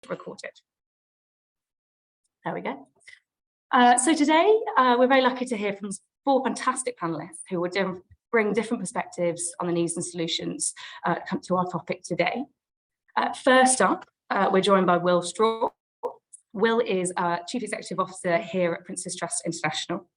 recorded. There we go. So today, we're very lucky to hear from 4 fantastic panelists who will bring different perspectives on the needs and solutions come to our topic today. First up, we're joined by Will Straw. Will is Chief Executive Officer here at Prince's Trust International.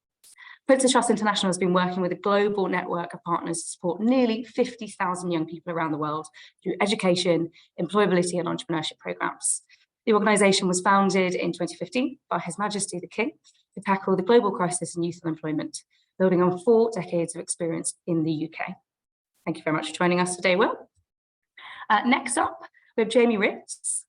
Prince's Trust International has been working with a global network of partners to support nearly 50,000 young people around the world through education, employability and entrepreneurship programs. The organisation was founded in 2015 by His Majesty the King to tackle the global crisis in youth unemployment, building on 4 decades of experience in the UK. Thank you very much for joining us today, Will. Next up, we have Jamie Ritz.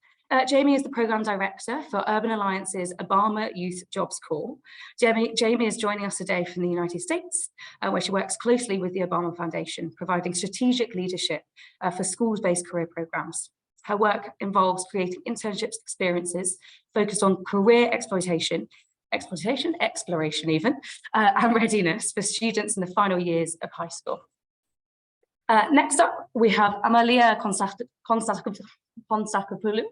Jamie is the Programme Director for Urban Alliance's Obama Youth Jobs Corps. Jamie is joining us today from the United States, where she works closely with the Obama Foundation, providing strategic leadership for schools-based career programmes. Her work involves creating internships experiences focused on career exploration even, and readiness for students in the final years of high school. Next up, we have Amalia Konstantopoulou.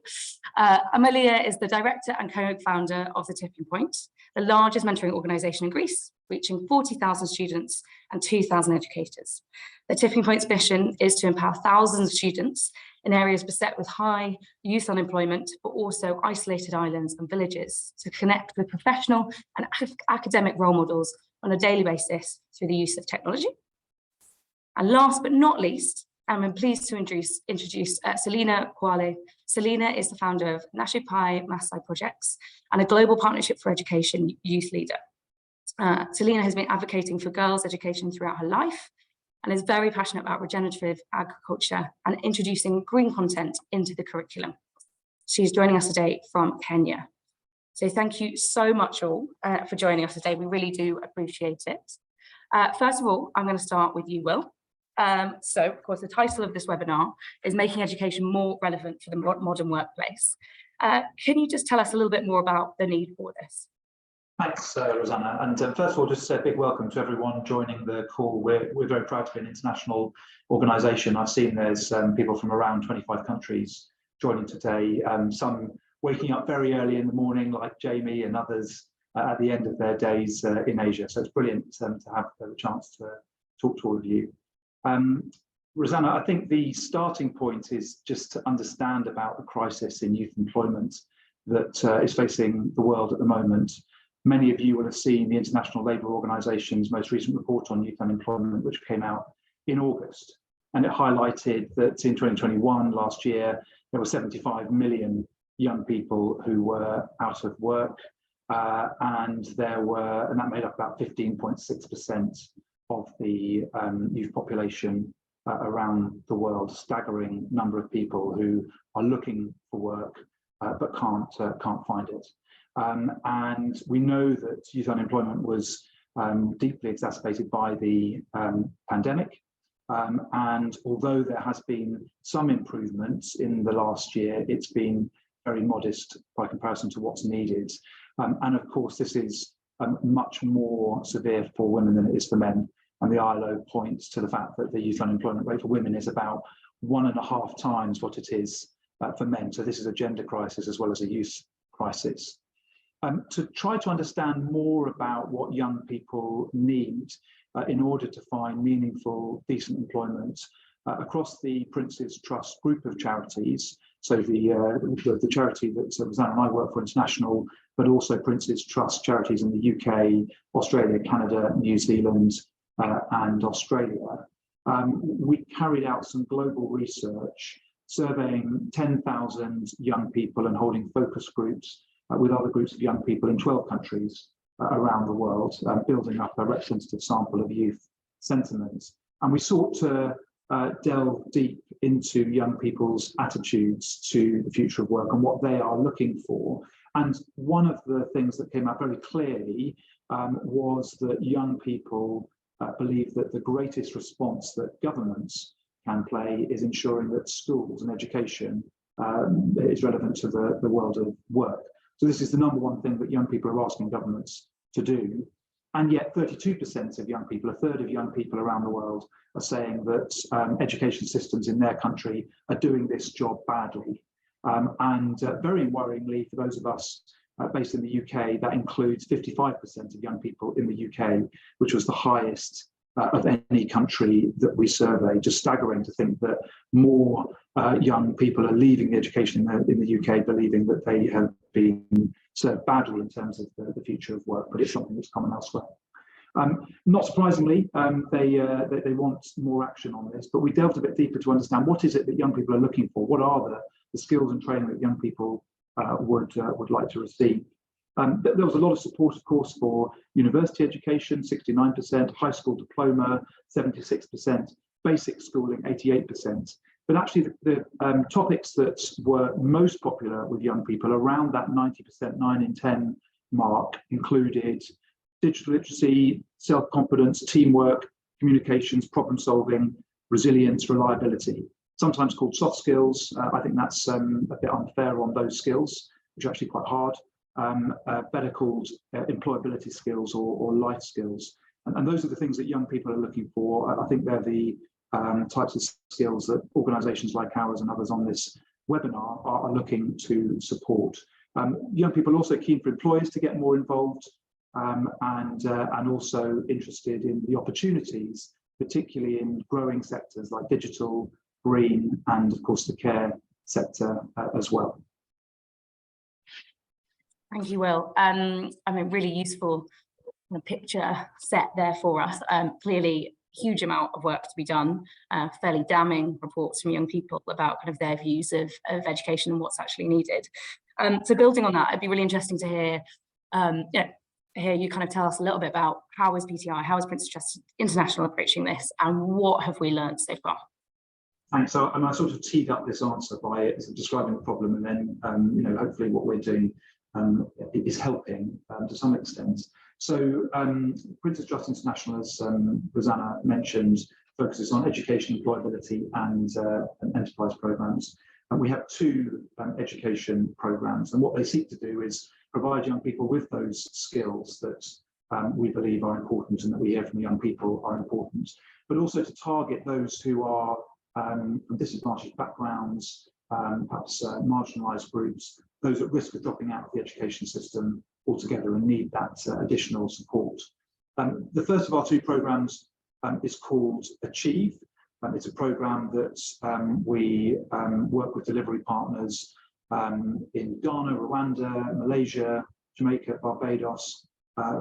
Amalia is the director and co-founder of The Tipping Point, the largest mentoring organisation in Greece, reaching 40,000 students and 2,000 educators. The Tipping Point's mission is to empower thousands of students in areas beset with high youth unemployment, but also isolated islands and villages, to connect with professional and academic role models on a daily basis through the use of technology. And last but not least, I'm pleased to introduce Selina Kwale. Selina is the founder of Nashipai Masai Projects and a global partnership for education youth leader. Selina has been advocating for girls' education throughout her life and is very passionate about regenerative agriculture and introducing green content into the curriculum. She's joining us today from Kenya. So thank you so much all for joining us today. We really do appreciate it. First of all, I'm going to start with you, Will. So, of course, the title of this webinar is Making Education More Relevant for the Modern Workplace. Can you just tell us a little bit more about the need for this? Thanks, Rosanna. And first of all, just a big welcome to everyone joining the call. We're very proud to be an international organisation. I've seen there's people from around 25 countries joining today, some waking up very early in the morning like Jamie and others at the end of their days in Asia. So it's brilliant to have the chance to talk to all of you. Rosanna, I think the starting point is just to understand about the crisis in youth employment that is facing the world at the moment. Many of you will have seen the International Labour Organisation's most recent report on youth unemployment, which came out in August. And it highlighted that in 2021, last year, there were 75 million young people who were out of work, and that made up about 15.6% of the youth population around the world. Staggering number of people who are looking for work but can't find it. And we know that youth unemployment was deeply exacerbated by the pandemic. And although there has been some improvements in the last year, it's been very modest by comparison to what's needed. And of course, this is much more severe for women than it is for men. And the ILO points to the fact that the youth unemployment rate for women is about 1.5 times what it is for men. So this is a gender crisis as well as a youth crisis. To try to understand more about what young people need in order to find meaningful, decent employment across the Prince's Trust group of charities, so the charity that Rosanna and I work for, International, but also Prince's Trust charities in the UK, Australia, Canada, New Zealand, and Australia. We carried out some global research surveying 10,000 young people and holding focus groups with other groups of young people in 12 countries around the world, building up a representative sample of youth sentiments. And we sought to delve deep into young people's attitudes to the future of work and what they are looking for. And one of the things that came out very clearly was that young people believe that the greatest response that governments can play is ensuring that schools and education is relevant to the world of work. So this is the number one thing that young people are asking governments to do. And yet 32% of young people, a third of young people around the world, are saying that education systems in their country are doing this job badly. Very worryingly, for those of us based in the UK, that includes 55% of young people in the UK, which was the highest of any country that we surveyed. Just staggering to think that more young people are leaving the education in the UK believing that they have been served badly in terms of the future of work, but it's something that's common elsewhere. Not surprisingly, they want more action on this, but we delved a bit deeper to understand what is it that young people are looking for, what are the skills and training that young people would like to receive. There was a lot of support, of course, for university education, 69%, high school diploma, 76%, basic schooling, 88%. But actually, the topics that were most popular with young people, around that 90%, 9 in 10 mark, included digital literacy, self-confidence, teamwork, communications, problem solving, resilience, reliability. Sometimes called soft skills. I think that's a bit unfair on those skills, which are actually quite hard. Better called employability skills or life skills. And those are the things that young people are looking for. I think they're the types of skills that organisations like ours and others on this webinar are looking to support. Young people are also keen for employers to get more involved and also interested in the opportunities, particularly in growing sectors like digital, green, and of course the care sector as well. Thank you, Will. I mean, really useful picture set there for us. Clearly, huge amount of work to be done. Fairly damning reports from young people about kind of their views of education and what's actually needed. So building on that, it'd be really interesting to hear, hear you kind of tell us a little bit about how is PTI, how is Prince's Trust International approaching this, and what have we learned so far? Thanks. So I sort of teed up this answer by describing the problem, and then hopefully what we're doing is helping to some extent. So Prince's Trust International, as Rosanna mentioned, focuses on education, employability, and enterprise programs. And we have two education programs, and what they seek to do is provide young people with those skills that we believe are important and that we hear from young people are important, but also to target those who are from disadvantaged backgrounds, perhaps marginalised groups, those at risk of dropping out of the education system altogether and need that additional support. The first of our two programmes is called Achieve. It's a programme that we work with delivery partners in Ghana, Rwanda, Malaysia, Jamaica, Barbados,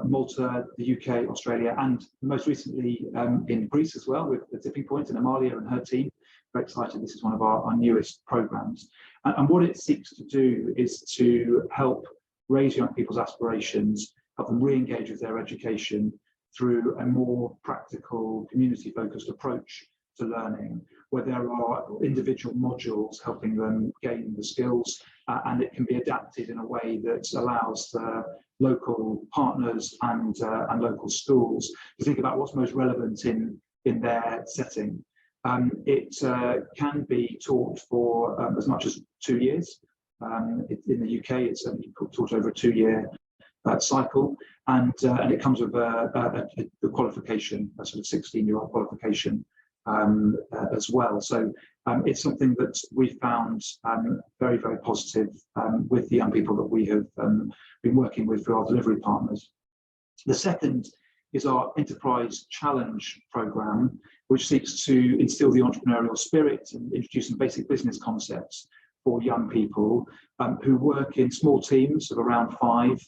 Malta, the UK, Australia, and most recently in Greece as well, with the Tipping Point and Amalia and her team. Very excited. This is one of our newest programs. And what it seeks to do is to help raise young people's aspirations, help them re-engage with their education through a more practical, community-focused approach to learning, where there are individual modules helping them gain the skills, and it can be adapted in a way that allows the local partners and local schools to think about what's most relevant in their setting. It can be taught for as much as 2 years. In the UK, it's taught over a 2-year cycle, and it comes with a qualification, a sort of 16-year-old qualification as well. So it's something that we found very, very positive with the young people that we have been working with through our delivery partners. The second is our Enterprise Challenge programme, which seeks to instill the entrepreneurial spirit and introduce some basic business concepts for young people who work in small teams of around 5.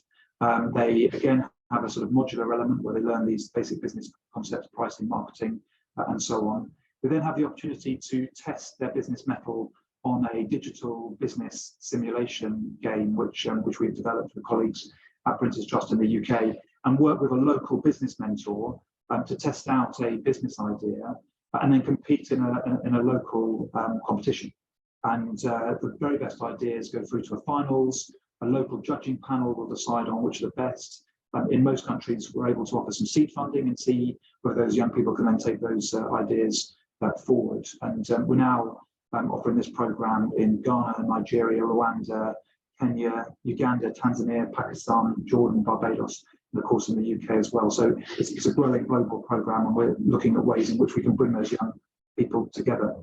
They, again, have a sort of modular element where they learn these basic business concepts, pricing, marketing, and so on. They then have the opportunity to test their business mettle on a digital business simulation game, which we've developed with colleagues at Prince's Trust in the UK, and work with a local business mentor to test out a business idea and then compete in a local competition. And the very best ideas go through to a finals. A local judging panel will decide on which are the best. In most countries, we're able to offer some seed funding and see whether those young people can then take those ideas forward. And we're now offering this programme in Ghana, Nigeria, Rwanda, Kenya, Uganda, Tanzania, Pakistan, Jordan, Barbados, and of course in the UK as well. So it's a growing global programme, and we're looking at ways in which we can bring those young people together.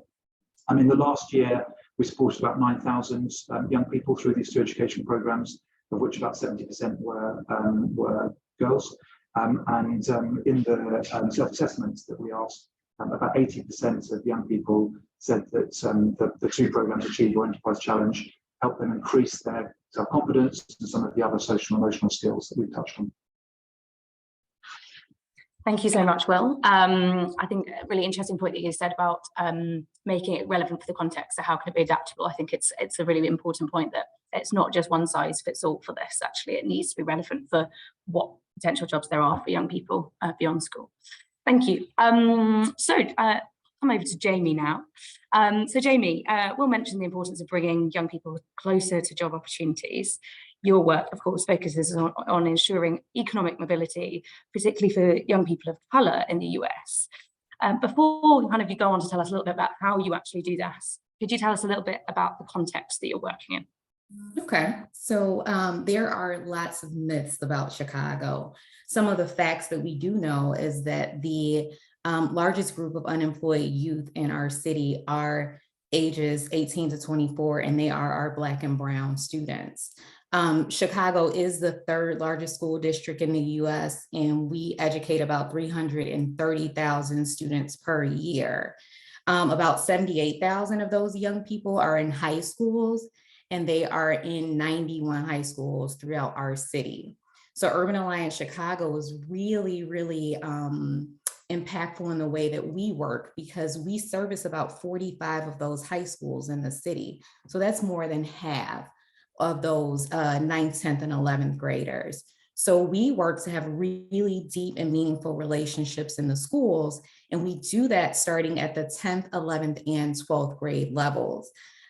And in the last year, We supported about 9,000 young people through these 2 education programs, of which about 70% were girls. In the self-assessments that we asked, about 80% of young people said that the 2 programs, Achieve or Enterprise Challenge, helped them increase their self-confidence and some of the other social and emotional skills that we've touched on. Thank you so much, Will. I think a really interesting point that you said about making it relevant for the context. So how can it be adaptable? I think it's a really important point that it's not just one size fits all for this. Actually, it needs to be relevant for what potential jobs there are for young people beyond school. Thank you. Come over to Jamie now. So Jamie, Will mentioned the importance of bringing young people closer to job opportunities. Your work, of course, focuses on ensuring economic mobility, particularly for young people of colour in the US. Before you go on to tell us a little bit about how you actually do this, could you tell us a little bit about the context that you're working in? Okay, so there are lots of myths about Chicago. Some of the facts that we do know is that the largest group of unemployed youth in our city are ages 18 to 24, and they are our Black and Brown students. Chicago is the 3rd largest school district in the US, and we educate about 330,000 students per year. About 78,000 of those young people are in high schools, and they are in 91 high schools throughout our city. So Urban Alliance Chicago is really, really impactful in the way that we work, because we service about 45 of those high schools in the city. So that's more than half of those 9th, 10th, and 11th graders. So we work to have really deep and meaningful relationships in the schools, and we do that starting at the 10th, 11th, and 12th grade levels.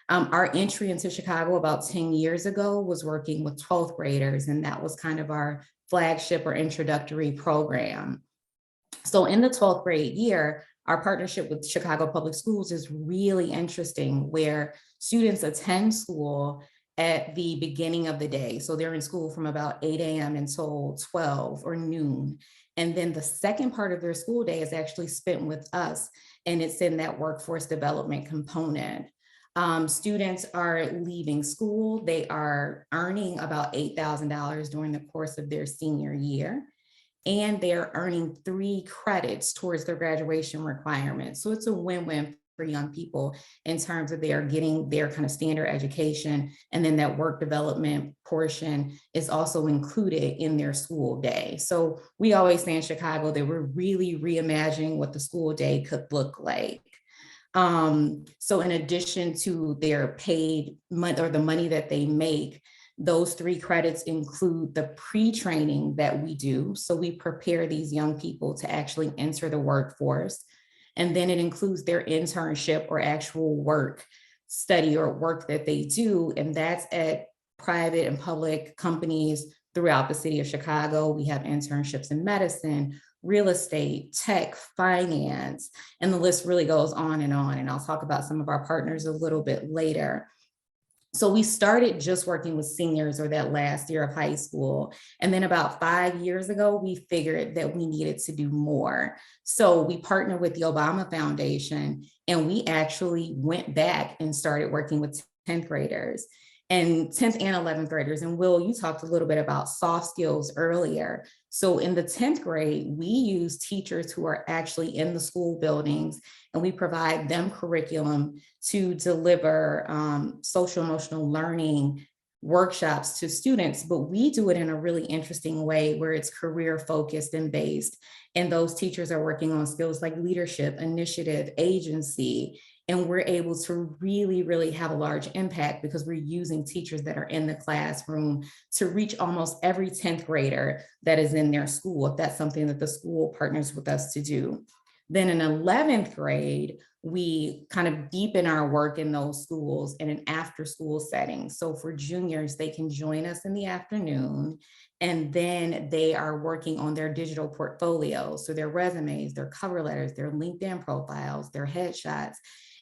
Our entry into Chicago about 10 years ago was working with 12th graders, and that was kind of our flagship or introductory program. So in the 12th grade year, our partnership with Chicago Public Schools is really interesting, where students attend school at the beginning of the day. So they're in school from about 8 a.m. until 12 or noon. And then the second part of their school day is actually spent with us, and it's in that workforce development component. Students are leaving school. They are earning about $8,000 during the course of their senior year, and they're earning 3 credits towards their graduation requirements. So it's a win-win for young people in terms of they're getting their kind of standard education, and then that work development portion is also included in their school day. So we always say in Chicago that we're really reimagining what the school day could look like. So in addition to their paid money or the money that they make, those 3 credits include the pre-training that we do. So we prepare these young people to actually enter the workforce. And then it includes their internship or actual work, study or work that they do. And that's at private and public companies throughout the city of Chicago. We have internships in medicine, real estate, tech, finance, and the list really goes on. And I'll talk about some of our partners a little bit later. So we started just working with seniors or that last year of high school. And then about 5 years ago, we figured that we needed to do more. So we partnered with the Obama Foundation, and we actually went back and started working with 10th graders and 10th and 11th graders. And Will, you talked a little bit about soft skills earlier. So in the 10th grade, we use teachers who are actually in the school buildings, and we provide them curriculum to deliver social emotional learning workshops to students, but we do it in a really interesting way where it's career focused and based. And those teachers are working on skills like leadership, initiative, agency. And we're able to really, really have a large impact because we're using teachers that are in the classroom to reach almost every 10th grader that is in their school, if that's something that the school partners with us to do. Then in 11th grade, we kind of deepen our work in those schools in an after school setting. So for juniors, they can join us in the afternoon, and then they are working on their digital portfolio. So their resumes, their cover letters, their LinkedIn profiles, their headshots.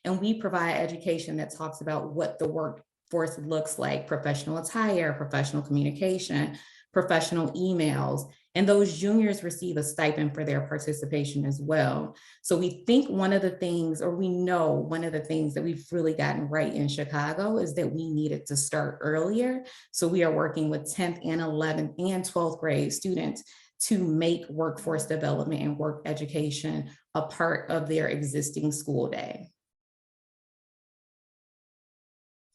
And we provide education that talks about what the workforce looks like: professional attire, professional communication, professional emails. And those juniors receive a stipend for their participation as well. So we think one of the things, or we know one of the things that we've really gotten right in Chicago is that we needed to start earlier. So we are working with 10th and 11th and 12th grade students to make workforce development and work education a part of their existing school day.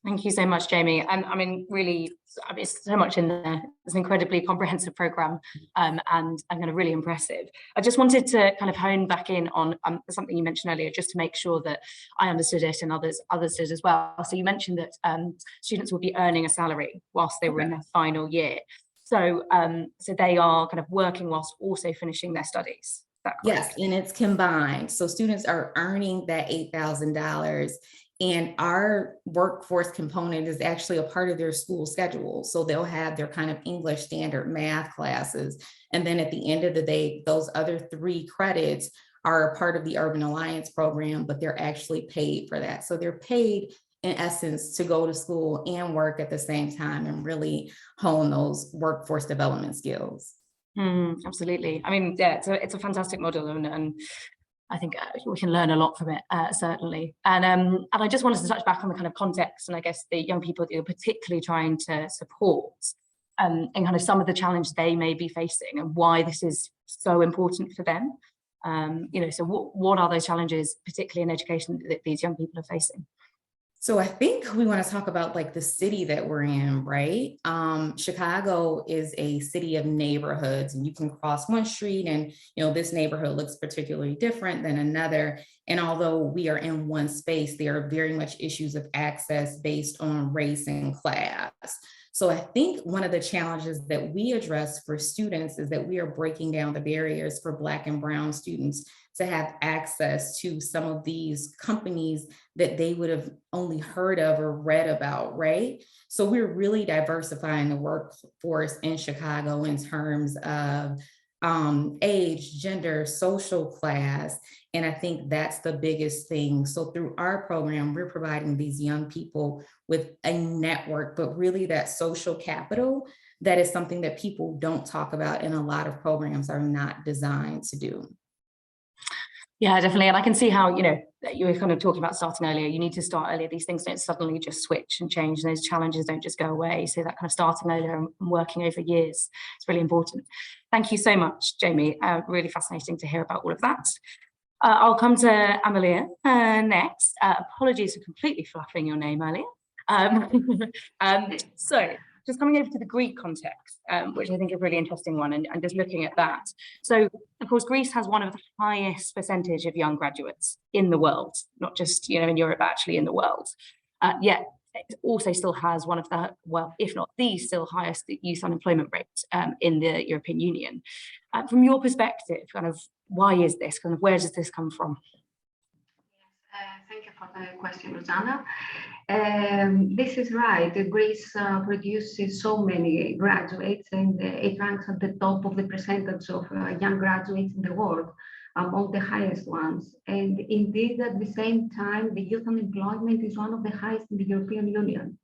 Thank you so much, Jamie. And I mean, really, I mean, so much in there. It's an incredibly comprehensive program, and kind of really impressive. I just wanted to kind of hone back in on something you mentioned earlier, just to make sure that I understood it and others did as well. So you mentioned that students will be earning a salary whilst they were in their final year. So, so they are kind of working whilst also finishing their studies. Is that correct? Yes, and it's combined. So students are earning that $8,000. And our workforce component is actually a part of their school schedule. So they'll have their kind of English standard math classes. And then at the end of the day, those other 3 credits are a part of the Urban Alliance program, but they're actually paid for that. So they're paid in essence to go to school and work at the same time and really hone those workforce development skills. Absolutely. I mean, yeah, it's a fantastic model, and I think we can learn a lot from it, certainly. And I just wanted to touch back on the kind of context, and I guess the young people that you're particularly trying to support, and kind of some of the challenges they may be facing and why this is so important for them. You know, so what are those challenges, particularly in education, that these young people are facing? So I think we want to talk about like the city that we're in, right? Chicago is a city of neighborhoods, and you can cross one street and, you know, this neighborhood looks particularly different than another. And although we are in one space, there are very much issues of access based on race and class. So I think one of the challenges that we address for students is that we are breaking down the barriers for Black and Brown students to have access to some of these companies that they would have only heard of or read about, right? So we're really diversifying the workforce in Chicago in terms of age, gender, social class. And I think that's the biggest thing. So through our program, we're providing these young people with a network, but really that social capital, that is something that people don't talk about, and a lot of programs are not designed to do. Yeah, definitely. And I can see how, you know, you were kind of talking about starting earlier. You need to start earlier. These things don't suddenly just switch and change. And those challenges don't just go away. So that kind of starting earlier and working over years is really important. Thank you so much, Jamie. Really fascinating to hear about all of that. I'll come to Amelia next. Apologies for completely fluffing your name earlier. So just coming over to the Greek context, which I think is a really interesting one, and just looking at that. So, of course, Greece has one of the highest percentage of young graduates in the world, not just, you know, in Europe, but actually in the world. Yet it also still has one of the, well, if not the still highest youth unemployment rate in the European Union. From your perspective, kind of why is this? Kind of where does this come from? Thank you for the question, Rosanna. This is right. Greece produces so many graduates, and it ranks at the top of the percentage of young graduates in the world, among the highest ones. And indeed, at the same time, the youth unemployment is one of the highest in the European Union.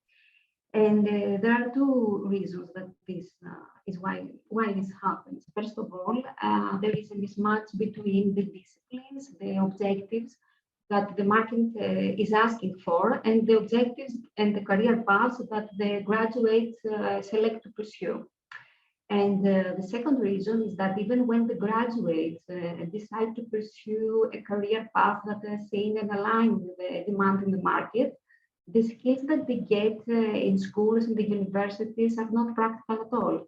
And there are 2 reasons that this is why this happens. First of all, there is a mismatch between the disciplines, the objectives that the market is asking for, and the objectives and the career paths that the graduates select to pursue. And the second reason is that even when the graduates decide to pursue a career path that is seen and aligned with the demand in the market, the skills that they get in schools and the universities are not practical at all.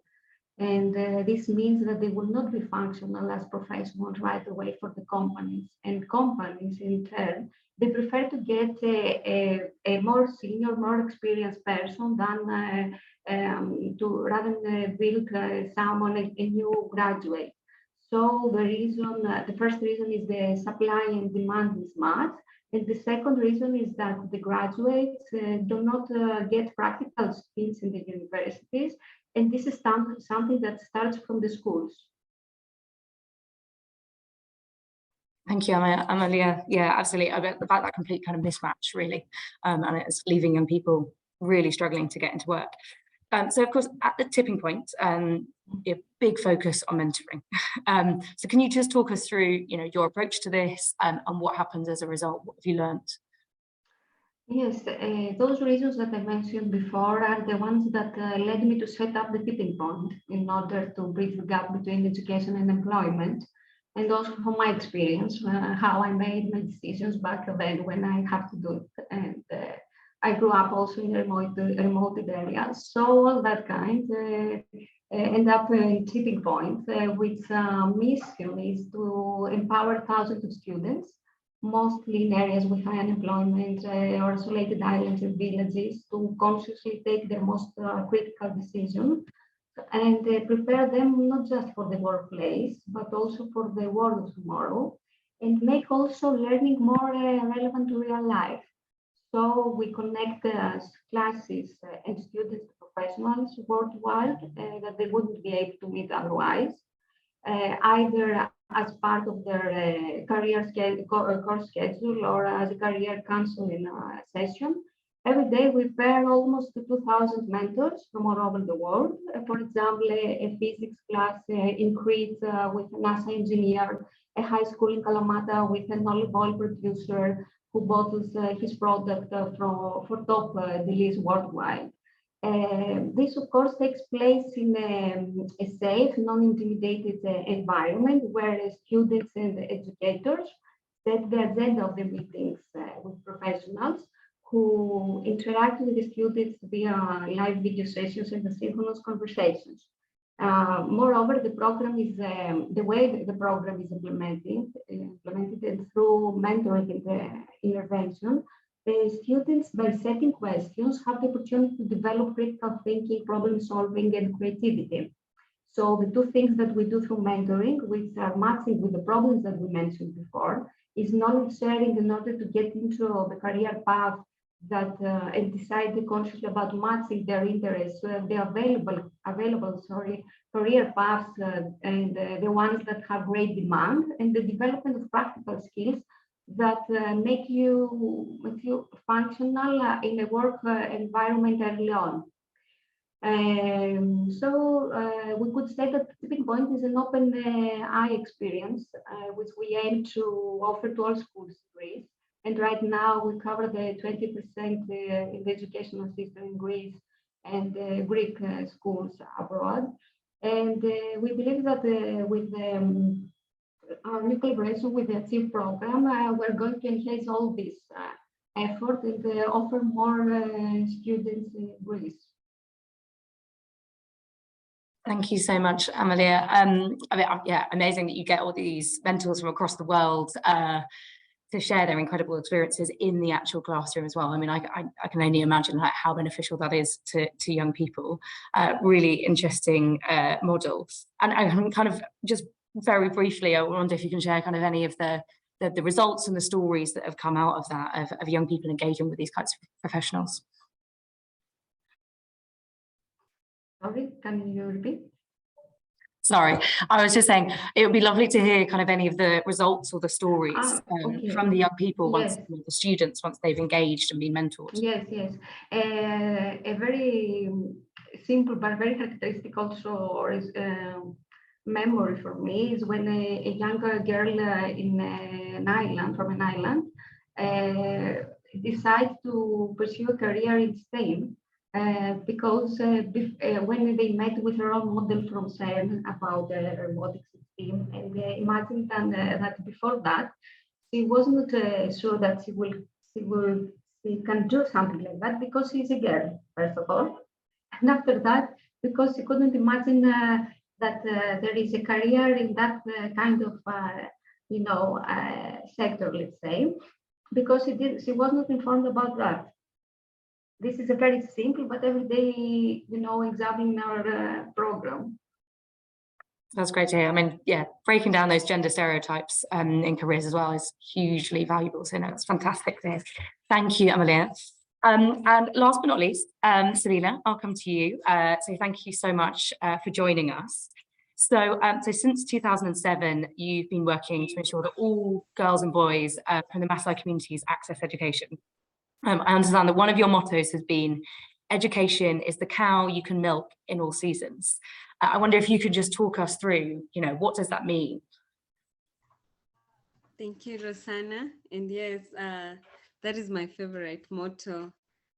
And this means that they will not be functional as professionals right away for the companies. And companies, in turn, they prefer to get a more senior, more experienced person than rather than build someone, a new graduate. So the first reason is the supply and demand mismatch. And the second reason is that the graduates do not get practical skills in the universities. And this is something that starts from the schools. Thank you, Amelia. Yeah, absolutely. About that complete kind of mismatch, really. And it's leaving young people really struggling to get into work. So of course, at the tipping point, a big focus on mentoring. So can you just talk us through, your approach to this and what happens as a result? What have you learned? Yes, those reasons that I mentioned before are the ones that led me to set up the tipping point in order to bridge the gap between education and employment, and also from my experience, how I made my decisions back then when I have to do it. And I grew up also in remote areas, so all that kind end up in tipping point, which mission is to empower thousands of students, mostly in areas with high unemployment or isolated islands and villages, to consciously take their most critical decisions and prepare them not just for the workplace, but also for the world of tomorrow, and make also learning more relevant to real life. So we connect classes and students to professionals worldwide that they wouldn't be able to meet otherwise, either as part of their course schedule or as a career counseling session. Every day we pair almost 2,000 mentors from all over the world. For example, a physics class in Crete with a NASA engineer, a high school in Kalamata with an olive oil producer who bottles his product for top dealers worldwide. This, of course, takes place in a safe, non-intimidated environment where students and educators set the agenda of the meetings with professionals who interact with the students via live video sessions and asynchronous conversations. Moreover, the program is the way the program is implemented through mentoring and intervention. The students, by setting questions, have the opportunity to develop critical thinking, problem solving, and creativity. So the two things that we do through mentoring, which are matching with the problems that we mentioned before, is knowledge sharing in order to get into the career path that and decide consciously about matching their interests, the available career paths and the ones that have great demand, and the development of practical skills that make you functional in a work environment early on. So we could say that Tipping Point is an open eye experience, which we aim to offer to all schools in Greece. And right now we cover the 20% in the educational system in Greece and Greek schools abroad. And we believe that with our new collaboration with the Achieve program, we're going to enhance all this effort and offer more students in Greece. Thank you so much, Amalia. Yeah, amazing that you get all these mentors from across the world to share their incredible experiences in the actual classroom as well. I mean, I can only imagine how beneficial that is to young people. Really interesting model. And I'm kind of just very briefly, I wonder if you can share kind of any of the results and the stories that have come out of that, of young people engaging with these kinds of professionals. Sorry, can you repeat? Sorry, I was just saying it would be lovely to hear kind of any of the results or the stories from the young people, once the students, once they've engaged and been mentored. Yes, yes. A very simple but very characteristic also memory for me is when a younger girl in an island, from an island, decides to pursue a career in STEM. Because when they met with her own model from CERN about the robotics team, and imagine that before that she wasn't sure that she can do something like that because she's a girl, first of all, and after that because she couldn't imagine that there is a career in that kind of sector, let's say, because she was not informed about that. This is a very simple but everyday, exam in our program. That's great to hear. I mean, yeah, breaking down those gender stereotypes in careers as well is hugely valuable. So no, it's fantastic to hear. Thank you, Amalia. And last but not least, Selina, I'll come to you. So thank you so much for joining us. So since 2007, you've been working to ensure that all girls and boys from the Maasai communities access education. I understand that one of your mottos has been education is the cow you can milk in all seasons. I wonder if you could just talk us through, what does that mean? Thank you, Rosanna. And yes, that is my favorite motto,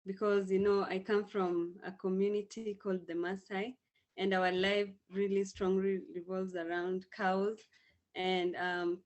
because, I come from a community called the Maasai, and our life really strongly revolves around cows. And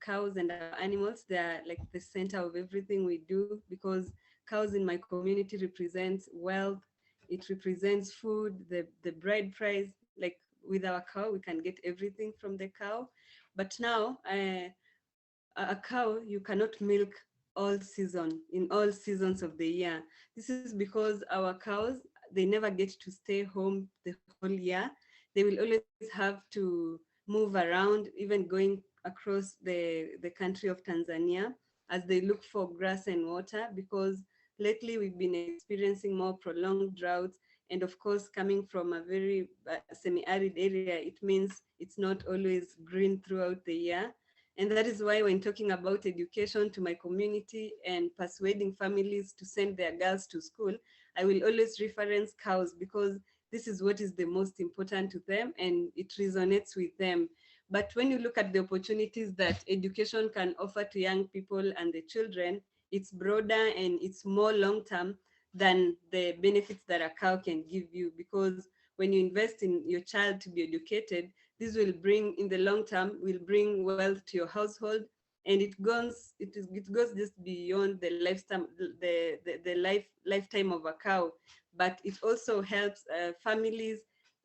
cows and our animals, they're like the center of everything we do, because cows in my community represents wealth. It represents food, the bride price. Like with our cow, we can get everything from the cow. But now, a cow, you cannot milk in all seasons of the year. This is because our cows, they never get to stay home the whole year. They will always have to move around, even going across the country of Tanzania, as they look for grass and water, because lately we've been experiencing more prolonged droughts. And of course, coming from a very semi-arid area, it means it's not always green throughout the year. And that is why, when talking about education to my community and persuading families to send their girls to school, I will always reference cows, because this is what is the most important to them and it resonates with them. But when you look at the opportunities that education can offer to young people and the children, it's broader and it's more long-term than the benefits that a cow can give you. Because when you invest in your child to be educated, this will bring, in the long term, will bring wealth to your household, and it goes just beyond the lifetime, the lifetime of a cow. But it also helps families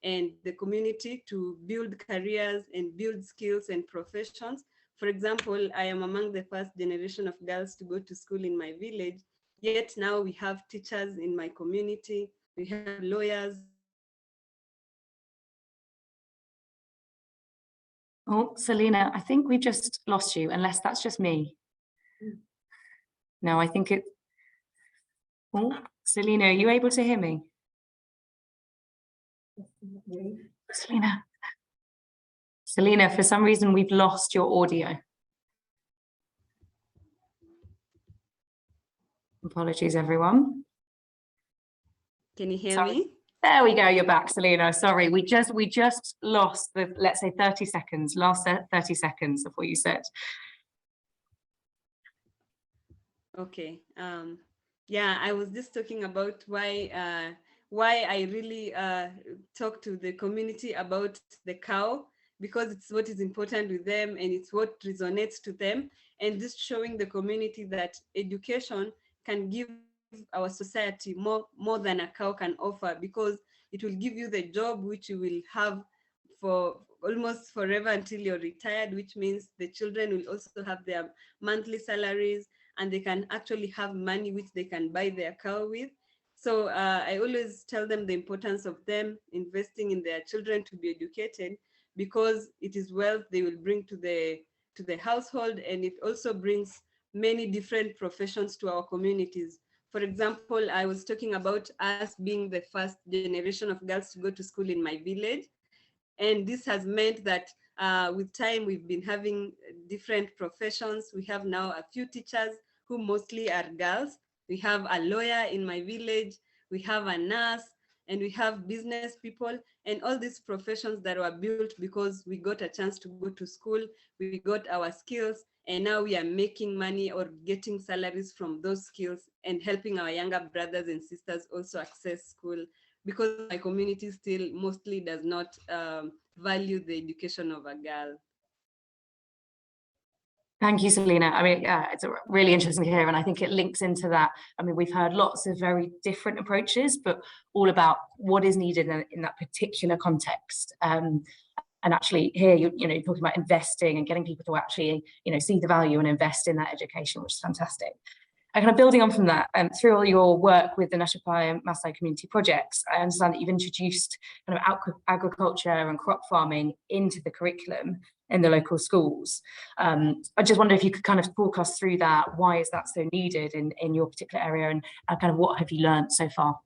and the community to build careers and build skills and professions. For example, I am among the first generation of girls to go to school in my village, yet now we have teachers in my community, we have lawyers. Oh, Selena, I think we just lost you, unless that's just me. No, I think it. Oh, Selena, are you able to hear me? Selena, for some reason, we've lost your audio. Apologies, everyone. Can you hear Sorry. me? There we go, you're back, Selena. Sorry, we just lost the, let's say, 30 seconds, last 30 seconds of what you said. Okay. Yeah, I was just talking about why I really talk to the community about the cow, because it's what is important with them and it's what resonates to them, and just showing the community that education can give our society more than a cow can offer, because it will give you the job which you will have for almost forever until you're retired, which means the children will also have their monthly salaries, and they can actually have money which they can buy their cow with. So I always tell them the importance of them investing in their children to be educated, because it is wealth they will bring to the household, and it also brings many different professions to our communities. For example, I was talking about us being the first generation of girls to go to school in my village. And this has meant that with time, we've been having different professions. We have now a few teachers who mostly are girls. We have a lawyer in my village. We have a nurse, and we have business people, and all these professions that were built because we got a chance to go to school, we got our skills, and now we are making money or getting salaries from those skills and helping our younger brothers and sisters also access school, because my community still mostly does not value the education of a girl. Thank you, Selena. I mean, yeah, it's really interesting to hear, and I think it links into that. I mean, we've heard lots of very different approaches, but all about what is needed in that particular context. And actually here, you're talking about investing and getting people to actually, see the value and invest in that education, which is fantastic. And kind of building on from that, through all your work with the Nashapai and Maasai community projects, I understand that you've introduced kind of agriculture and crop farming into the curriculum in the local schools. I just wonder if you could kind of talk us through that. Why is that so needed in your particular area, and kind of what have you learned so far?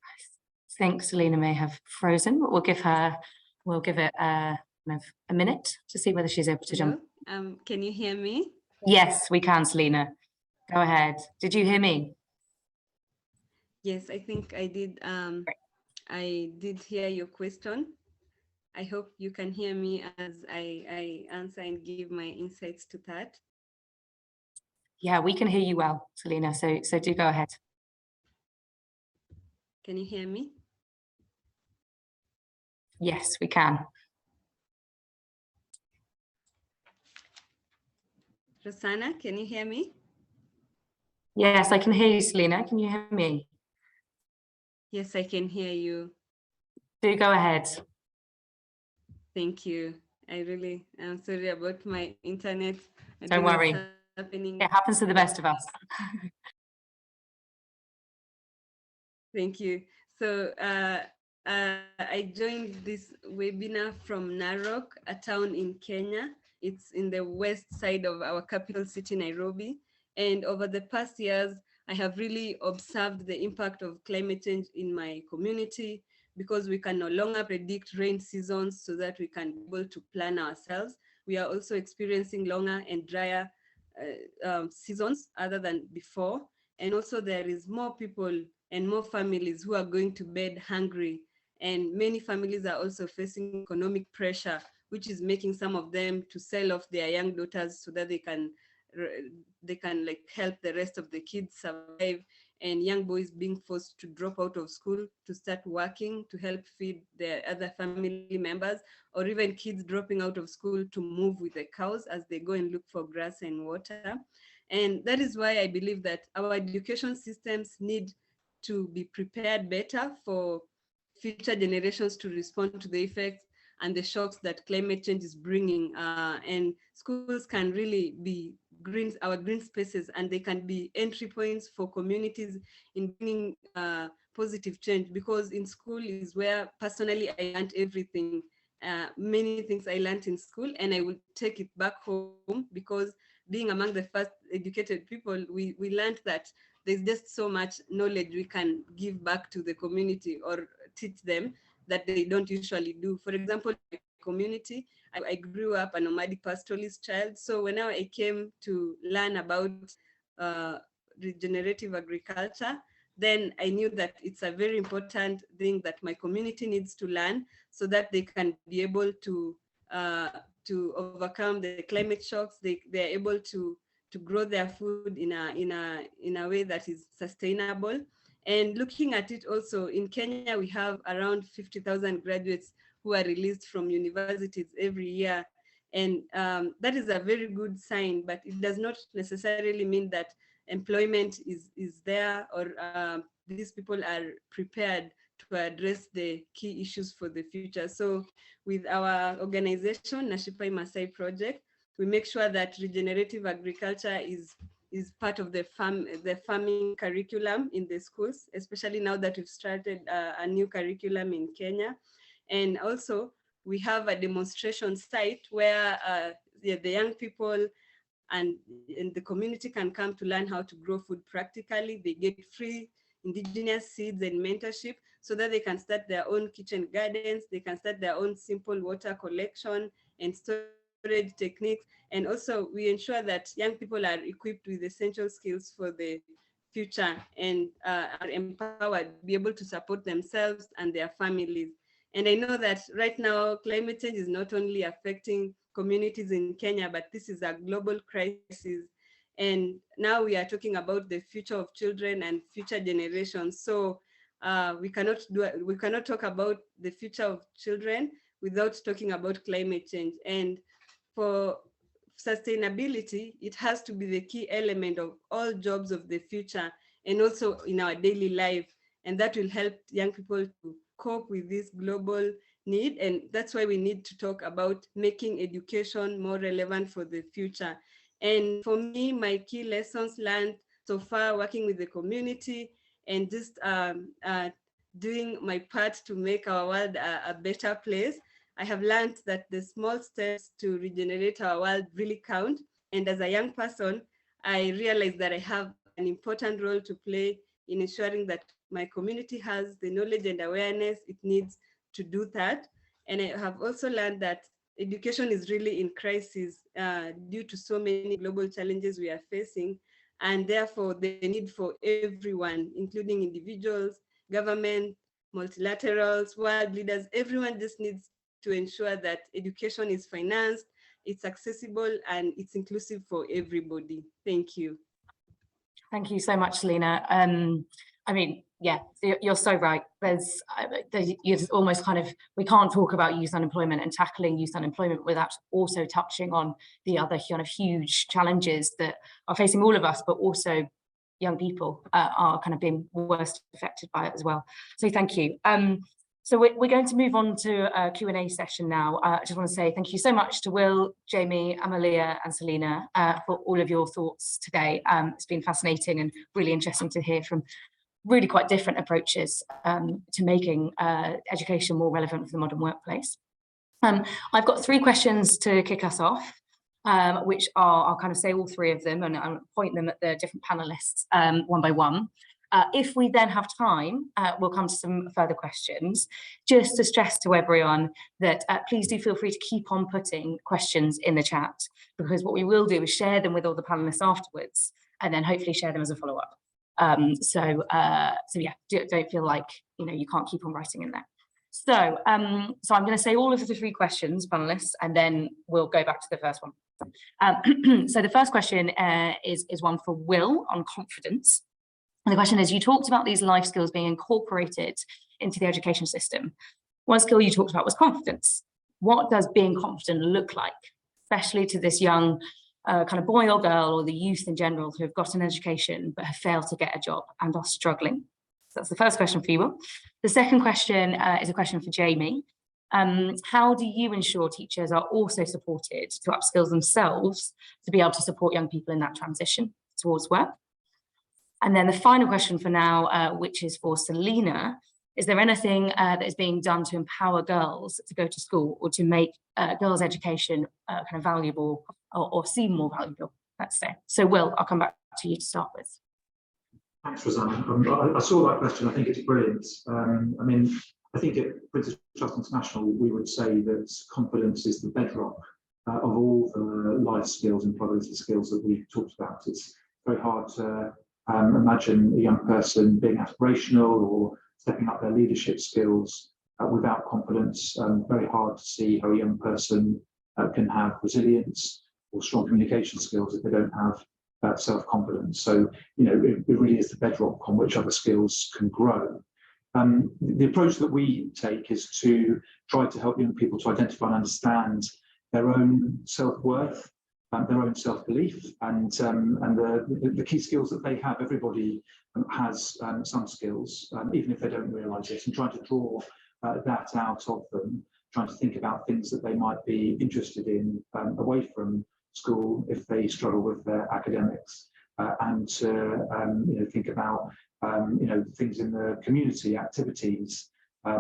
I think Selena may have frozen, but we'll give it kind of a minute to see whether she's able to jump. Can you hear me? Yes, we can, Selena. Go ahead. Did you hear me? Yes, I think I did. I did hear your question. I hope you can hear me as I answer and give my insights to that. Yeah, we can hear you well, Selena. So do go ahead. Can you hear me? Yes, we can. Rosanna, can you hear me? Yes, I can hear you, Selena. Can you hear me? Yes, I can hear you. Do go ahead. Thank you. I'm sorry about my internet. I Don't don't know worry. what's happening. It happens to the best of us. Thank you. So I joined this webinar from Narok, a town in Kenya. It's in the west side of our capital city, Nairobi. And over the past years, I have really observed the impact of climate change in my community, because we can no longer predict rain seasons so that we can be able to plan ourselves. We are also experiencing longer and drier seasons other than before. And also there is more people and more families who are going to bed hungry. And many families are also facing economic pressure, which is making some of them to sell off their young daughters so that they can like help the rest of the kids survive, and young boys being forced to drop out of school to start working to help feed their other family members, or even kids dropping out of school to move with the cows as they go and look for grass and water. And that is why I believe that our education systems need to be prepared better for future generations to respond to the effects and the shocks that climate change is bringing. And schools can really be our green spaces, and they can be entry points for communities in bringing positive change, because in school is where personally I learned everything. Many things I learned in school, and I will take it back home, because being among the first educated people, we learned that there's just so much knowledge we can give back to the community or teach them that they don't usually do. For example, my community, I grew up a nomadic pastoralist child. So whenever I came to learn about regenerative agriculture, then I knew that it's a very important thing that my community needs to learn so that they can be able to overcome the climate shocks. They're able to grow their food in a way that is sustainable. And looking at it also, in Kenya, we have around 50,000 graduates who are released from universities every year. And that is a very good sign, but it does not necessarily mean that employment is there, or these people are prepared to address the key issues for the future. So with our organization, Nashipai Masai Project, we make sure that regenerative agriculture is part of the farming curriculum in the schools, especially now that we've started a new curriculum in Kenya. And also we have a demonstration site where the young people and the community can come to learn how to grow food practically. They get free indigenous seeds and mentorship so that they can start their own kitchen gardens. They can start their own simple water collection and storage techniques. And also we ensure that young people are equipped with essential skills for the future and are empowered to be able to support themselves and their families. And I know that right now, climate change is not only affecting communities in Kenya, but this is a global crisis. And now we are talking about the future of children and future generations. So we cannot talk about the future of children without talking about climate change. And for sustainability, it has to be the key element of all jobs of the future and also in our daily life. And that will help young people to cope with this global need. And that's why we need to talk about making education more relevant for the future. And for me, my key lessons learned so far working with the community and just doing my part to make our world a better place, I have learned that the small steps to regenerate our world really count. And as a young person, I realized that I have an important role to play in ensuring that my community has the knowledge and awareness it needs to do that. And I have also learned that education is really in crisis due to so many global challenges we are facing, and therefore the need for everyone, including individuals, government, multilaterals, world leaders, everyone just needs to ensure that education is financed, it's accessible, and it's inclusive for everybody. Thank you. Thank you so much, Selena. I mean, yeah, you're so right. There's almost kind of, we can't talk about youth unemployment and tackling youth unemployment without also touching on the other kind of huge challenges that are facing all of us, but also young people are kind of being worst affected by it as well. So thank you. So we're going to move on to a Q&A session now. I just want to say thank you so much to Will, Jamie, Amalia and Selena for all of your thoughts today. It's been fascinating and really interesting to hear from really quite different approaches to making education more relevant for the modern workplace. I've got 3 questions to kick us off, which are, I'll kind of say all 3 of them and I'll point them at the different panelists one by one. If we then have time, we'll come to some further questions. Just to stress to everyone that please do feel free to keep on putting questions in the chat, because what we will do is share them with all the panelists afterwards and then hopefully share them as a follow-up. So yeah, don't feel like, you know, you can't keep on writing in there. So I'm going to say all of the 3 questions, panelists, and then we'll go back to the first one. So the first question is one for Will on confidence. And the question is, you talked about these life skills being incorporated into the education system. One skill you talked about was confidence. What does being confident look like, especially to this young kind of boy or girl, or the youth in general who have got an education but have failed to get a job and are struggling? So that's the first question for you, Will. The second question is a question for Jamie. How do you ensure teachers are also supported to upskill themselves to be able to support young people in that transition towards work? And then the final question for now, which is for Selena, is there anything that is being done to empower girls to go to school or to make girls' education kind of valuable or seem more valuable, let's say? So Will, I'll come back to you to start with. Thanks, Rosanna. I saw that question. I think it's brilliant. I mean, I think at British Trust International, we would say that confidence is the bedrock of all the life skills and employability skills that we've talked about. It's very hard to imagine a young person being aspirational or stepping up their leadership skills without confidence. Very hard to see how a young person can have resilience or strong communication skills if they don't have self-confidence. So, you know, it really is the bedrock on which other skills can grow. The approach that we take is to try to help young people to identify and understand their own self-worth, their own self-belief, and the key skills that they have. Everybody has some skills, even if they don't realise it, and trying to draw that out of them, trying to think about things that they might be interested in away from school if they struggle with their academics, and to you know, think about you know, things in the community activities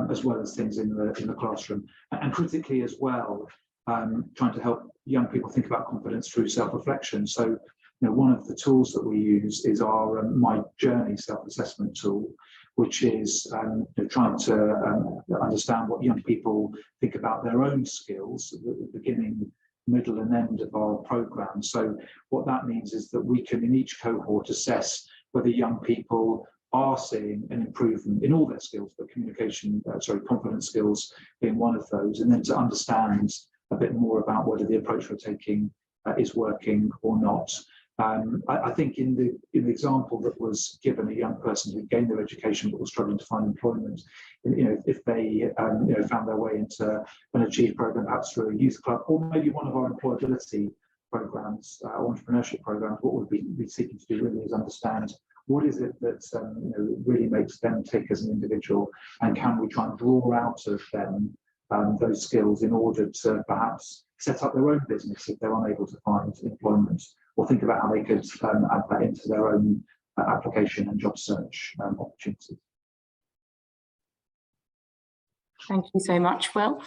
as well as things in the classroom, and critically as well, trying to help young people think about confidence through self-reflection. So, you know, one of the tools that we use is our My Journey self-assessment tool, which is you know, trying to understand what young people think about their own skills at the beginning, middle and end of our program. So what that means is that we can in each cohort assess whether young people are seeing an improvement in all their skills, but confidence skills being one of those, and then to understand a bit more about whether the approach we're taking is working or not. I think in the example that was given, a young person who gained their education but was struggling to find employment, you know, if they you know, found their way into an Achieve program, perhaps through a youth club, or maybe one of our employability programs, entrepreneurship programs, what we'd be seeking to do really is understand what is it that you know, really makes them tick as an individual, and can we try and draw out of them those skills in order to perhaps set up their own business if they're unable to find employment, or think about how they could add that into their own application and job search opportunities. Thank you so much, Will.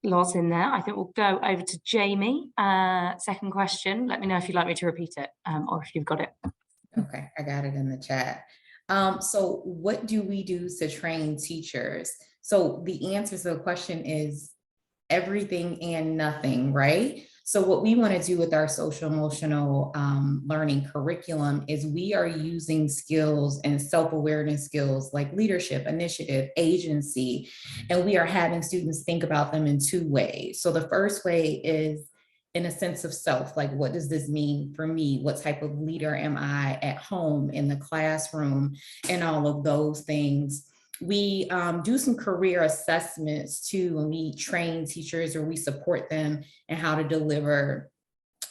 Lots in there. I think we'll go over to Jamie. Second question. Let me know if you'd like me to repeat it or if you've got it. Okay, I got it in the chat. So what do we do to train teachers? So the answer to the question is everything and nothing, right? So what we want to do with our social emotional learning curriculum is we are using skills and self-awareness skills like leadership, initiative, agency, and we are having students think about them in two ways. So the first way is in a sense of self, like what does this mean for me? What type of leader am I at home, in the classroom, and all of those things. We do some career assessments too, and we train teachers or we support them in how to deliver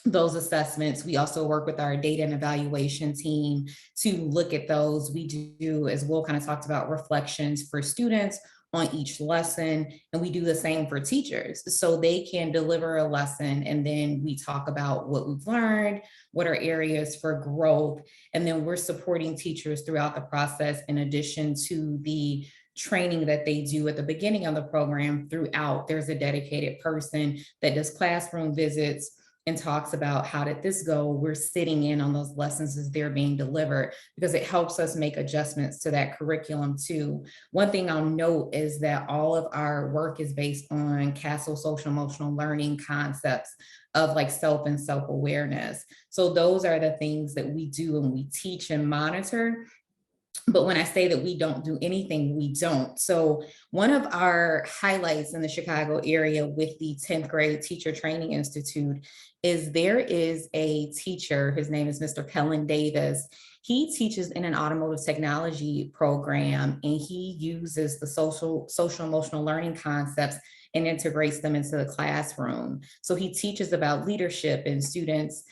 those assessments. We also work with our data and evaluation team to look at those. We do, as Will kind of talked about, reflections for students on each lesson, and we do the same for teachers. So they can deliver a lesson, and then we talk about what we've learned, what are areas for growth, and then we're supporting teachers throughout the process in addition to the training that they do at the beginning of the program. Throughout, there's a dedicated person that does classroom visits and talks about how did this go. We're sitting in on those lessons as they're being delivered because it helps us make adjustments to that curriculum too. One thing I'll note is that all of our work is based on CASEL social emotional learning concepts of like self and self-awareness. So those are the things that we do and we teach and monitor. But when I say that we don't do anything, we don't. So one of our highlights in the Chicago area with the 10th grade Teacher Training Institute is there is a teacher, his name is Mr. Kellen Davis. He teaches in an automotive technology program, and he uses the social emotional learning concepts and integrates them into the classroom. So he teaches about leadership and students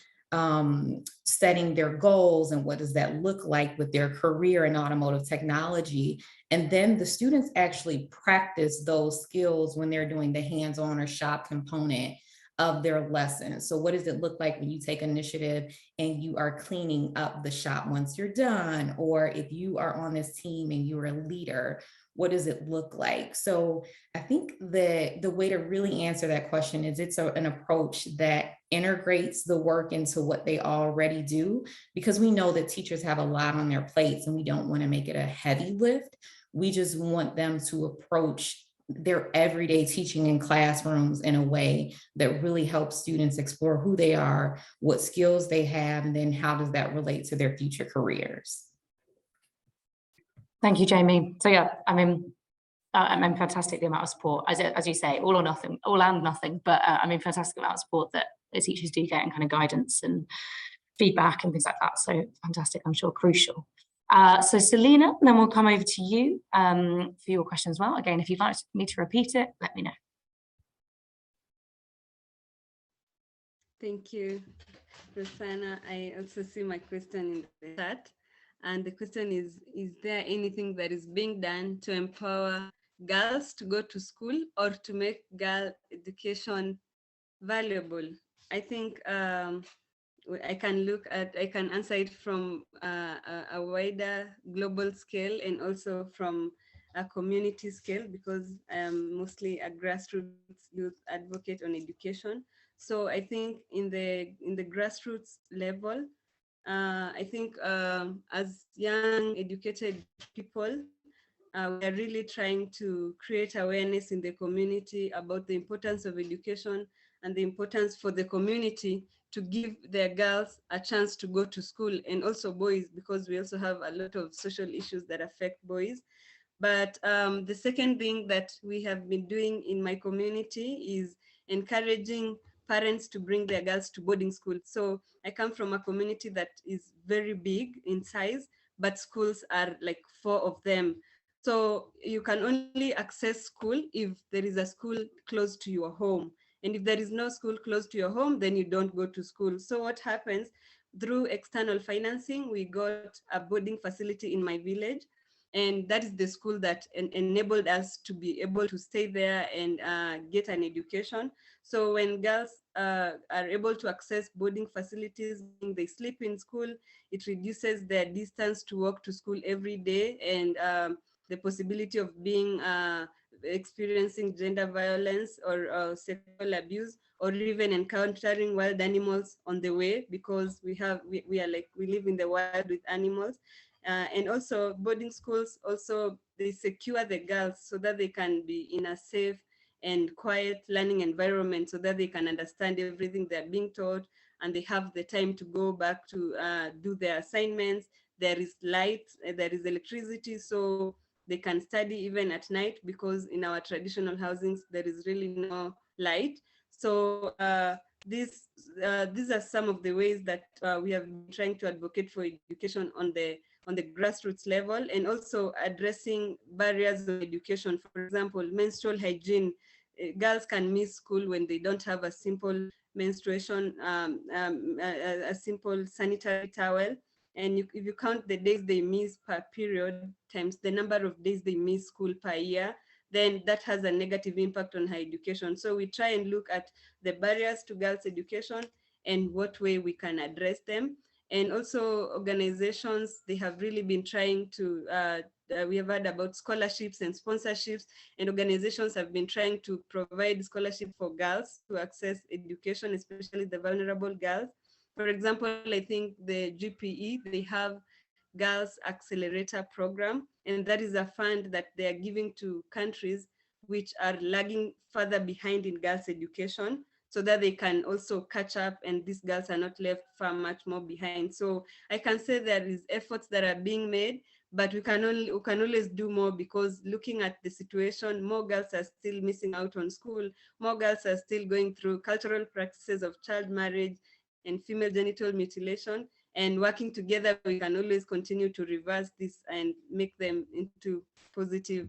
setting their goals and what does that look like with their career in automotive technology. And then the students actually practice those skills when they're doing the hands-on or shop component of their lesson. So what does it look like when you take initiative and you are cleaning up the shop once you're done? Or if you are on this team and you're a leader, what does it look like? So I think that the way to really answer that question is it's an approach that integrates the work into what they already do, because we know that teachers have a lot on their plates and we don't want to make it a heavy lift. We just want them to approach their everyday teaching in classrooms in a way that really helps students explore who they are, what skills they have, and then how does that relate to their future careers. Thank you, Jamie. So yeah, I mean fantastic the amount of support, as you say, all or nothing, all and nothing, but I mean fantastic amount of support that the teachers do get, and kind of guidance and feedback and things like that. So fantastic, I'm sure crucial. So Selena, then we'll come over to you for your question as well. Again, if you'd like me to repeat it, let me know. Thank you, Rosanna. I also see my question in the chat. And the question is there anything that is being done to empower girls to go to school or to make girl education valuable? I think I can answer it from a wider global scale and also from a community scale, because I'm mostly a grassroots youth advocate on education. So I think in the grassroots level, I think as young educated people, we are really trying to create awareness in the community about the importance of education and the importance for the community to give their girls a chance to go to school, and also boys, because we also have a lot of social issues that affect boys. But the second thing that we have been doing in my community is encouraging parents to bring their girls to boarding school. So I come from a community that is very big in size, but schools are like 4 of them. So you can only access school if there is a school close to your home. And if there is no school close to your home, then you don't go to school. So what happens, through external financing, we got a boarding facility in my village. And that is the school that enabled us to be able to stay there and get an education. So when girls are able to access boarding facilities, they sleep in school, it reduces their distance to walk to school every day, and the possibility of being experiencing gender violence or sexual abuse, or even encountering wild animals on the way, because we live in the wild with animals. And also boarding schools also, they secure the girls so that they can be in a safe and quiet learning environment so that they can understand everything they're being taught, and they have the time to go back to do their assignments. There is light, there is electricity, so they can study even at night, because in our traditional housings, there is really no light. So these are some of the ways that we have been trying to advocate for education on the grassroots level, and also addressing barriers of education. For example, menstrual hygiene. Girls can miss school when they don't have a simple menstruation, a simple sanitary towel. And if you count the days they miss per period times the number of days they miss school per year, then that has a negative impact on her education. So we try and look at the barriers to girls' education and what way we can address them. And also organizations, they have really been trying to, we have heard about scholarships and sponsorships, and organizations have been trying to provide scholarship for girls to access education, especially the vulnerable girls. For example, I think the GPE, they have Girls Accelerator Program, and that is a fund that they are giving to countries which are lagging further behind in girls' education, so that they can also catch up and these girls are not left far much more behind. So I can say there is efforts that are being made, but we can always do more, because looking at the situation, more girls are still missing out on school, more girls are still going through cultural practices of child marriage and female genital mutilation. And working together, we can always continue to reverse this and make them into positive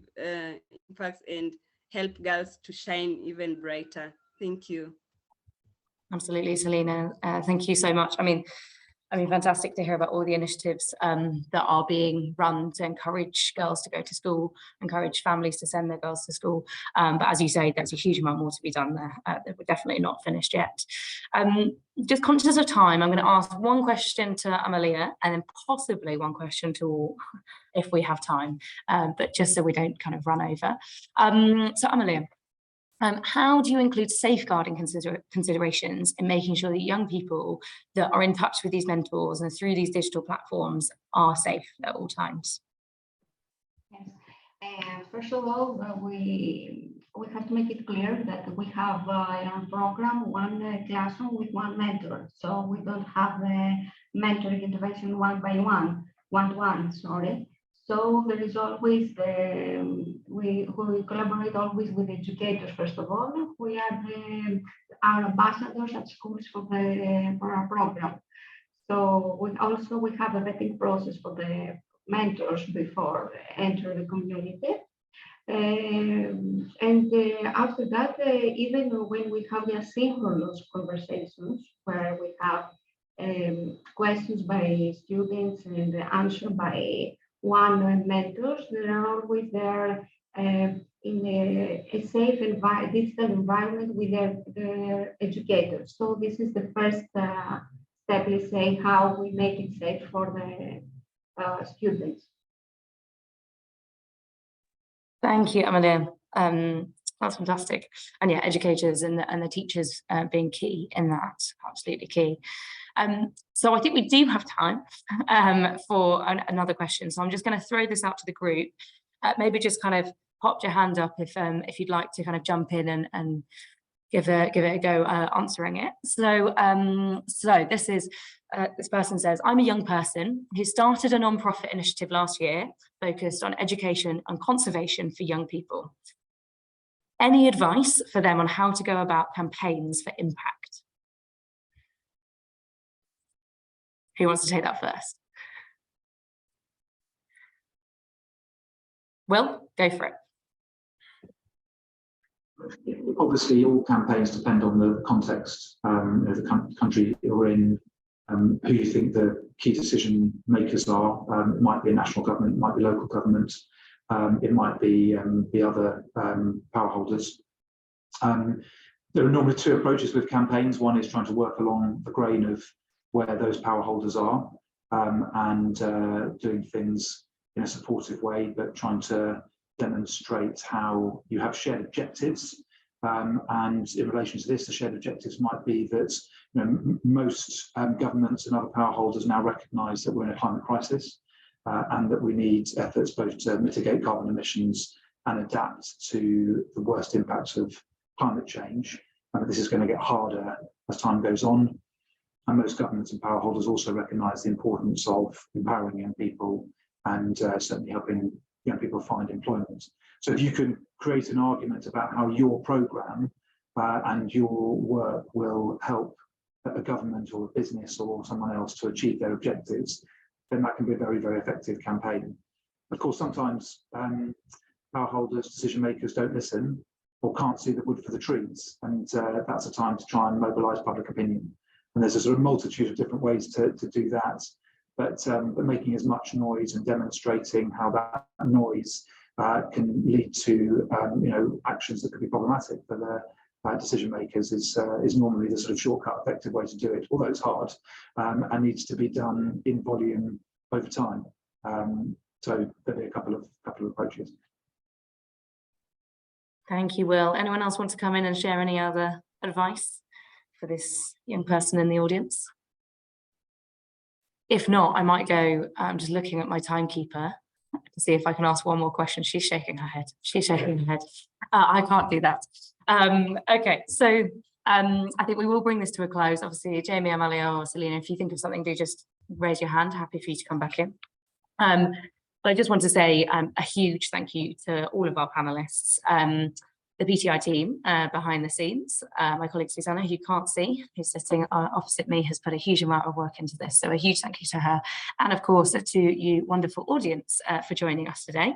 impacts and help girls to shine even brighter. Thank you. Absolutely, Selena. Thank you so much. I mean, fantastic to hear about all the initiatives that are being run to encourage girls to go to school, encourage families to send their girls to school. But as you say, there's a huge amount more to be done there. We're definitely not finished yet. Just conscious of time, I'm going to ask one question to Amalia and then possibly one question to all if we have time, but just so we don't kind of run over. So Amalia, how do you include safeguarding considerations in making sure that young people that are in touch with these mentors and through these digital platforms are safe at all times? Yes. First of all, we have to make it clear that we have in our program one classroom with one mentor. So we don't have the mentoring intervention one-to-one, sorry. So there is always we collaborate always with educators. First of all, we are our ambassadors at schools for our program. So we have a vetting process for the mentors before entering the community. After that, even when we have the asynchronous conversations where we have questions by students and answered by one mentors, they are always there in a safe digital environment with their educators. So this is the first step, let's say, how we make it safe for the students. Thank you, Amalia. That's fantastic. And yeah, educators and the teachers being key in that, absolutely key. So I think we do have time for another question. So I'm just going to throw this out to the group. Maybe just kind of pop your hand up if you'd like to kind of jump in and give it a go answering it. So this person says, I'm a young person who started a non-profit initiative last year focused on education and conservation for young people. Any advice for them on how to go about campaigns for impact? Who wants to take that first? Will, go for it. Obviously, all campaigns depend on the context of the country you're in, who you think the key decision makers are. It might be a national government, it might be local government, it might be the other power holders. There are normally two approaches with campaigns. One is trying to work along the grain of where those power holders are and doing things in a supportive way, but trying to demonstrate how you have shared objectives. And in relation to this, the shared objectives might be that most governments and other power holders now recognise that we're in a climate crisis and that we need efforts both to mitigate carbon emissions and adapt to the worst impacts of climate change. And this is going to get harder as time goes on. And most governments and power holders also recognise the importance of empowering young people and certainly helping young people find employment. So if you can create an argument about how your programme and your work will help a government or a business or someone else to achieve their objectives, then that can be a very, very effective campaign. Of course, sometimes power holders, decision makers don't listen or can't see the wood for the trees, and that's a time to try and mobilise public opinion. And there's a sort of multitude of different ways to do that, but making as much noise and demonstrating how that noise can lead to actions that could be problematic for the decision makers is normally the sort of shortcut, effective way to do it, although it's hard and needs to be done in volume over time. So there'll be a couple of approaches. Thank you, Will. Anyone else want to come in and share any other advice for this young person in the audience? If not, I might go, I'm just looking at my timekeeper to see if I can ask one more question. She's shaking her head. She's shaking her head. I can't do that. Okay, so I think we will bring this to a close. Obviously, Jamie, Amalia, or Selena, if you think of something, do just raise your hand. Happy for you to come back in. But I just want to say a huge thank you to all of our panelists, the PTI team behind the scenes. My colleague Susanna, who you can't see, who's sitting opposite me, has put a huge amount of work into this. So a huge thank you to her. And of course, to you wonderful audience for joining us today.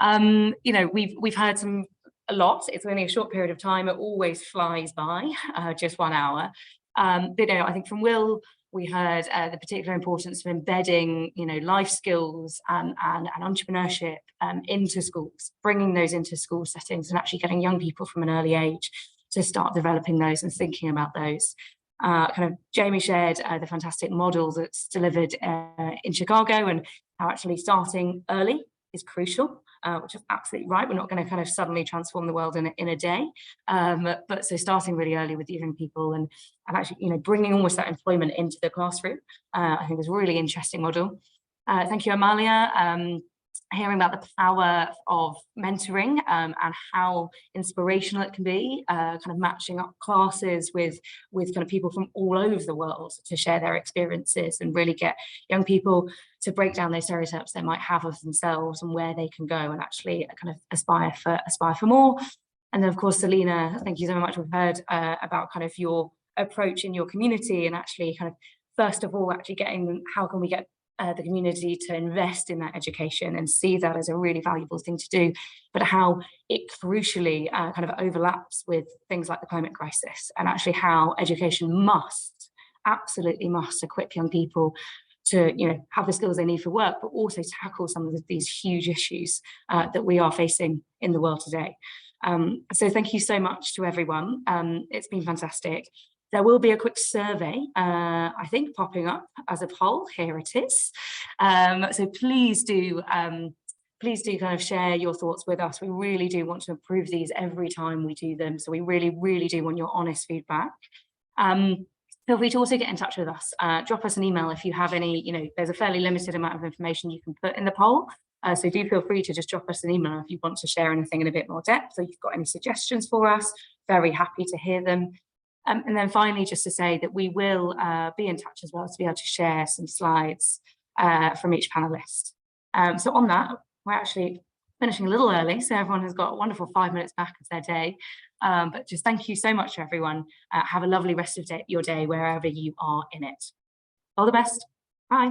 We've heard a lot. It's only a short period of time. It always flies by, just 1 hour. But I think from Will, we heard the particular importance of embedding, life skills and entrepreneurship into schools, bringing those into school settings and actually getting young people from an early age to start developing those and thinking about those. Jamie shared the fantastic model that's delivered in Chicago and how actually starting early is crucial. Which is absolutely right. We're not going to suddenly transform the world in a day, but so starting really early with young people and actually bringing almost that employment into the classroom, I think is a really interesting model. Thank you, Amalia. Hearing about the power of mentoring and how inspirational it can be, matching up classes with people from all over the world to share their experiences and really get young people to break down those stereotypes they might have of themselves and where they can go and actually aspire for more. And then of course, Selena, thank you so much. We've heard about your approach in your community and actually first of all, actually getting how can we get the community to invest in that education and see that as a really valuable thing to do, but how it crucially overlaps with things like the climate crisis and actually how education absolutely must equip young people to have the skills they need for work, but also tackle some of these huge issues that we are facing in the world today. So thank you so much to everyone. It's been fantastic. There will be a quick survey, I think, popping up as a poll. Here it is. So please do share your thoughts with us. We really do want to improve these every time we do them. So we really, really do want your honest feedback. Feel free to also get in touch with us. Drop us an email if you have any, there's a fairly limited amount of information you can put in the poll. So do feel free to just drop us an email if you want to share anything in a bit more depth or you've got any suggestions for us. Very happy to hear them. And then finally, just to say that we will be in touch as well to be able to share some slides from each panelist. So on that, we're actually finishing a little early, so everyone has got a wonderful 5 minutes back of their day. But just thank you so much to everyone. Have a lovely rest of your day wherever you are in it. All the best. Bye.